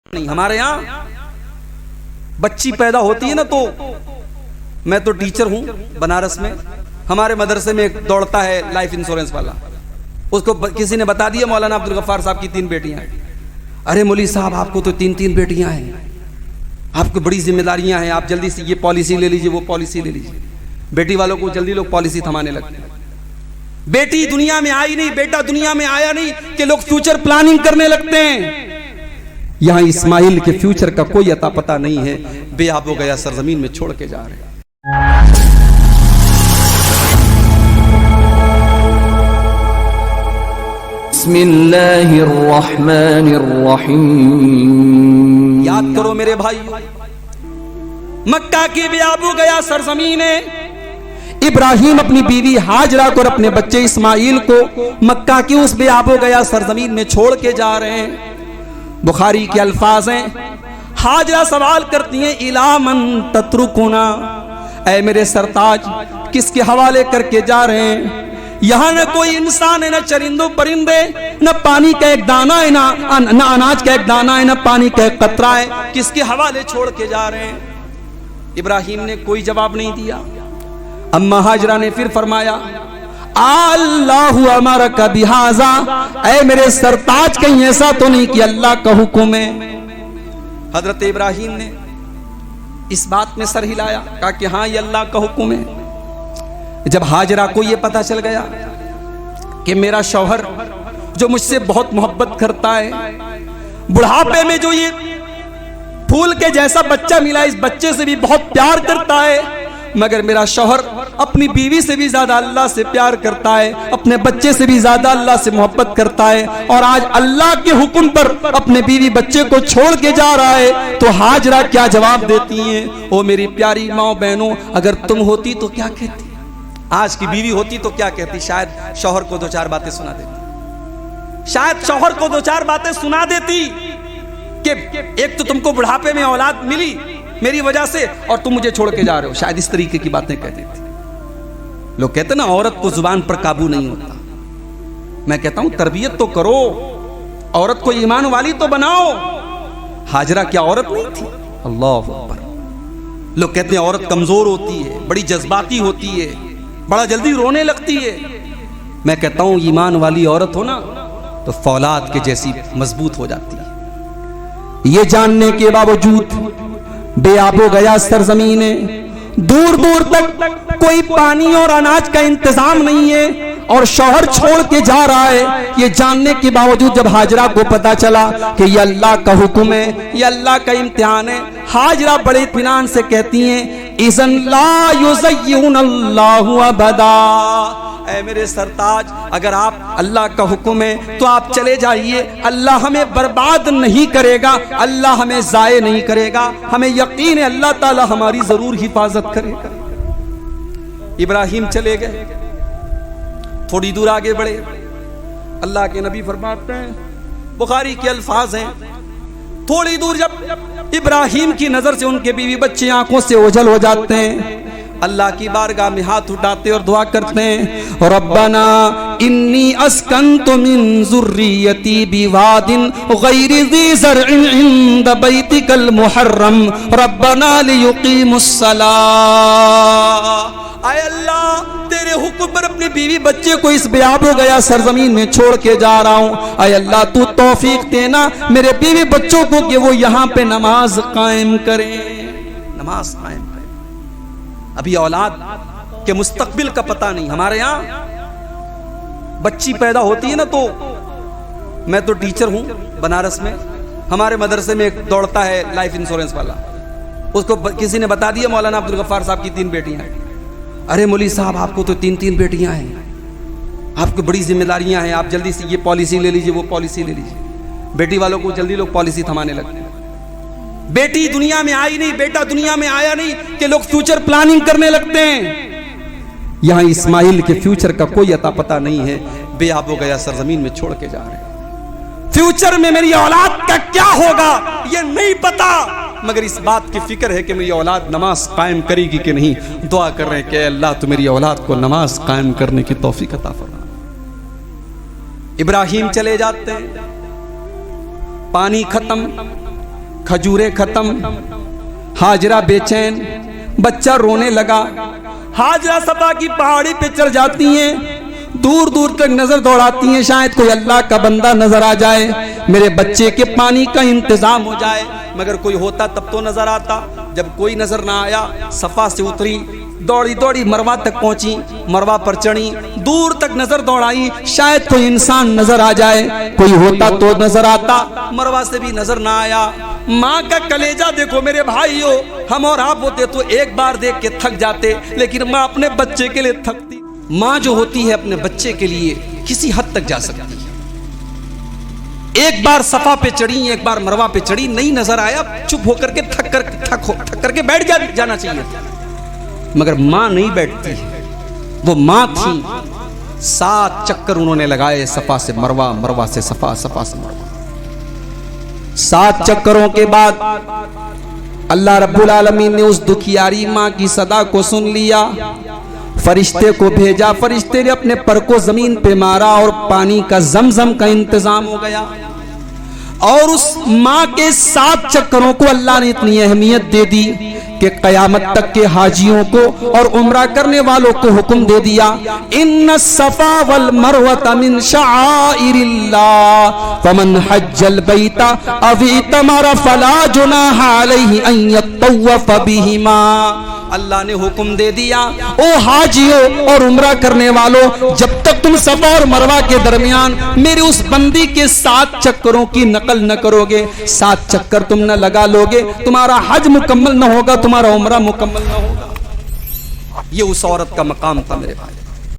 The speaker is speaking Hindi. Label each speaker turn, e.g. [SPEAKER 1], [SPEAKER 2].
[SPEAKER 1] नहीं। हमारे यहाँ बच्ची पैदा होती है ना, तो मैं तो टीचर हूं बनारस में, हमारे मदरसे में एक दौड़ता है लाइफ इंश्योरेंस वाला, उसको किसी ने बता दिया मौलाना अब्दुल गफ्फार साहब की 3 बेटियां हैं। अरे मौली साहब आपको तो 3 बेटियां हैं, आपको बड़ी जिम्मेदारियां हैं, आप जल्दी से ये पॉलिसी ले लीजिए वो पॉलिसी ले लीजिए। बेटी वालों को जल्दी लोग पॉलिसी थमाने लगते हैं। बेटी दुनिया में आई नहीं, बेटा दुनिया में आया नहीं कि लोग फ्यूचर प्लानिंग करने लगते हैं। यहां इस्माइल के फ्यूचर का कोई अता पता नहीं है, बेआब हो गया सरजमीन में छोड़ के जा रहे हैं। बिस्मिल्लाहिर्रहमानिर्रहीम। याद करो मेरे भाई, मक्का की बेआब हो गया सरजमीन है। इब्राहिम अपनी बीवी हाजरा को और अपने बच्चे इस्माइल को मक्का की उस बेआब हो गया सरजमीन में छोड़ के जा रहे हैं। बुखारी के अल्फाज हैं, हाजरा सवाल करती हैं इला मन तत्रुकुना, ऐ मेरे सरताज किसके हवाले करके जा रहे हैं? यहाँ न कोई इंसान है, न चरिंदो परिंदे, न पानी का एक दाना है, न अनाज का एक दाना है, न पानी का एक कतरा है, किसके हवाले छोड़ के जा रहे हैं? इब्राहिम ने कोई जवाब नहीं दिया। अम्मा हाजरा ने फिर फरमाया अल्लाहु अमरका बिहाजा, ऐ मेरे सरताज कहीं ऐसा तो नहीं कि अल्लाह का हुक्म है? हजरत इब्राहिम ने इस बात में सर हिलाया, कहा कि हाँ ये अल्लाह का हुक्म है। जब हाजरा को ये पता चल गया कि मेरा शौहर जो मुझसे बहुत मोहब्बत करता है, बुढ़ापे में जो ये फूल के जैसा बच्चा मिला, इस बच्चे से भी बहुत प्यार करता है, मगर मेरा शौहर अपनी बीवी से भी ज्यादा अल्लाह से प्यार करता है, अपने बच्चे से भी ज्यादा अल्लाह से मोहब्बत करता है, और आज अल्लाह के हुक्म पर अपने बीवी बच्चे को छोड़ के जा रहा है। तो हाजरा क्या जवाब देती हैं? ओ मेरी प्यारी माँ बहनों, अगर तुम होती तो क्या कहती? आज की बीवी होती तो क्या कहती? शायद शौहर को 2-4 बातें सुना देती, शायद शौहर को 2-4 बातें सुना देती कि एक तो तुमको बुढ़ापे में औलाद मिली मेरी वजह से, और तुम मुझे छोड़ के जा रहे हो। शायद इस तरीके की बातें कहती थी। लोग कहते ना औरत को जुबान पर काबू नहीं होता। मैं कहता हूं तरबियत तो करो, औरत को ईमान वाली तो बनाओ। हाजरा क्या औरत नहीं थी? अल्लाह अकबर। लोग कहते हैं औरत कमजोर होती है, बड़ी जज्बाती होती है, बड़ा जल्दी रोने लगती है। मैं कहता हूं ईमान वाली औरत हो ना तो फौलाद के जैसी मजबूत हो जाती है। ये जानने के बावजूद बेआब हो गया सरजमीन है, दूर दूर तक कोई पानी और अनाज का इंतजाम नहीं है, और शौहर छोड़ के जा रहा है। ये जानने के बावजूद जब हाजरा को पता चला कि ये अल्लाह का हुक्म है, ये अल्लाह का इम्तिहान है, हाजरा बड़े इत्मीनान से कहती हैं इज़न ला युज़य्युनल्लाहु अबदा, ऐ मेरे सरताज अगर आप अल्लाह का हुक्म है तो आप चले जाइए, अल्लाह हमें बर्बाद नहीं करेगा, अल्लाह हमें ज़ाये नहीं करेगा, हमें यकीन है अल्लाह ताला हमारी जरूर हिफाजत करेगा। इब्राहिम चले गए, थोड़ी दूर आगे बढ़े, अल्लाह के नबी फरमाते हैं, बुखारी के अल्फाज हैं, थोड़ी दूर जब इब्राहिम की नजर से उनके बीवी बच्चे आंखों से ओझल हो जाते हैं, अल्लाह की बारगाह में हाथ उठाते और दुआ करते हैं, रब्बना इन्नी अस्कंतु मिन ज़ुर्रियती बिवादिन गैरि ज़ी ज़र्इन इंद बैतिकल मुहर्रम रब्बना लियुक़ीमुस्सलाह। आय अल्लाह तेरे हुक्म पर अपनी बीवी बच्चे को इस बेआब हो गया सरजमीन में छोड़ के जा रहा हूं। आय अल्लाह तू तौफीक देना मेरे बीवी बच्चों को कि वो यहां पे नमाज कायम करें, नमाज कायम करें। अभी औलाद के मुस्तकबिल का पता नहीं। हमारे यहां बच्ची पैदा होती है ना, तो मैं तो टीचर हूं बनारस में, हमारे मदरसे में एक दौड़ता है लाइफ इंश्योरेंस वाला, उसको किसी ने बता दिया मौलाना अब्दुल गफ्फार साहब की 3 बेटियां हैं। अरे मौली साहब आपको तो 3 बेटियां हैं, आपको बड़ी जिम्मेदारियां हैं, आप जल्दी से ये पॉलिसी ले लीजिए वो पॉलिसी ले लीजिए। बेटी वालों को जल्दी लोग पॉलिसी थमाने लगते हैं। बेटी दुनिया में आई नहीं, बेटा दुनिया में आया नहीं कि लोग फ्यूचर प्लानिंग करने लगते हैं। यहां इस्माइल के फ्यूचर का कोई अता पता नहीं है, बेआब हो गया सरजमीन में छोड़ के जा रहे हैं। फ्यूचर में मेरी औलाद का क्या होगा ये नहीं पता, मगर इस बात की फिक्र है कि मेरी औलाद नमाज कायम करेगी कि नहीं। दुआ कर रहे हैं कि अल्लाह तो मेरी औलाद को नमाज कायम करने की तौफीक अता फरमा। इब्राहिम चले जाते हैं, पानी खत्म, खजूरें खत्म, हाजरा बेचैन, बच्चा रोने लगा। हाजरा सफा की पहाड़ी पे चढ़ जाती हैं, दूर दूर तक नजर दौड़ाती हैं, शायद कोई अल्लाह का बंदा नजर आ जाए, मेरे बच्चे के पानी का इंतजाम हो जाए। मगर कोई होता तब तो नजर आता। जब कोई नजर ना आया, सफा से उतरी, दौड़ी दौड़ी मरवा तक पहुंची, मरवा पर चढ़ी, दूर तक नजर दौड़ाई, शायद कोई इंसान नजर आ जाए, कोई होता तो नजर आता, मरवा से भी नजर ना आया। माँ का कलेजा देखो मेरे भाइयों, हम और आप होते तो एक बार देख के थक जाते, लेकिन माँ अपने बच्चे के लिए थकती। माँ जो होती है अपने बच्चे के लिए किसी हद तक जा सकती है। एक बार सफा पे चढ़ी, एक बार मरवा पे चढ़ी, नहीं नजर आया, चुप होकर के थक करके बैठ जाना चाहिए, मगर माँ नहीं बैठती। वो माँ थी, 7 चक्कर उन्होंने लगाए, सफा से मरवा, मरवा से सफा, सफा से मरवा। 7 चक्करों के बाद अल्लाह रब्बुल आलमीन ने उस दुखियारी माँ की सदा को सुन लिया, फरिश्ते को भेजा, फरिश्ते ने अपने पर को जमीन पे मारा और पानी का जमजम का इंतजाम हो गया। और उस माँ के 7 चक्करों को अल्लाह ने इतनी अहमियत दे दी कि कयामत तक के हाजियों को और उम्रा करने वालों को हुक्म दे दिया, इन्न सफा वल मरवता मिन शाइरिल्लाह फमन हज्जल बैता अव इतमरा फला जुनाह अलैहि अन यतवफ बिहिमा। अल्लाह ने हुक्म दे दिया, ओ हाजियों और उम्रा करने वालों, जब तक तुम सफा और मरवा के दरमियान मेरे उस बंदी के 7 चक्करों की नकल न करोगे, 7 चक्कर तुम न लगा लोगे, तुम्हारा हज मुकम्मल न होगा, तुम्हारा उम्रा मुकम्मल न होगा। ये उस औरत का मकाम था मेरे भाई।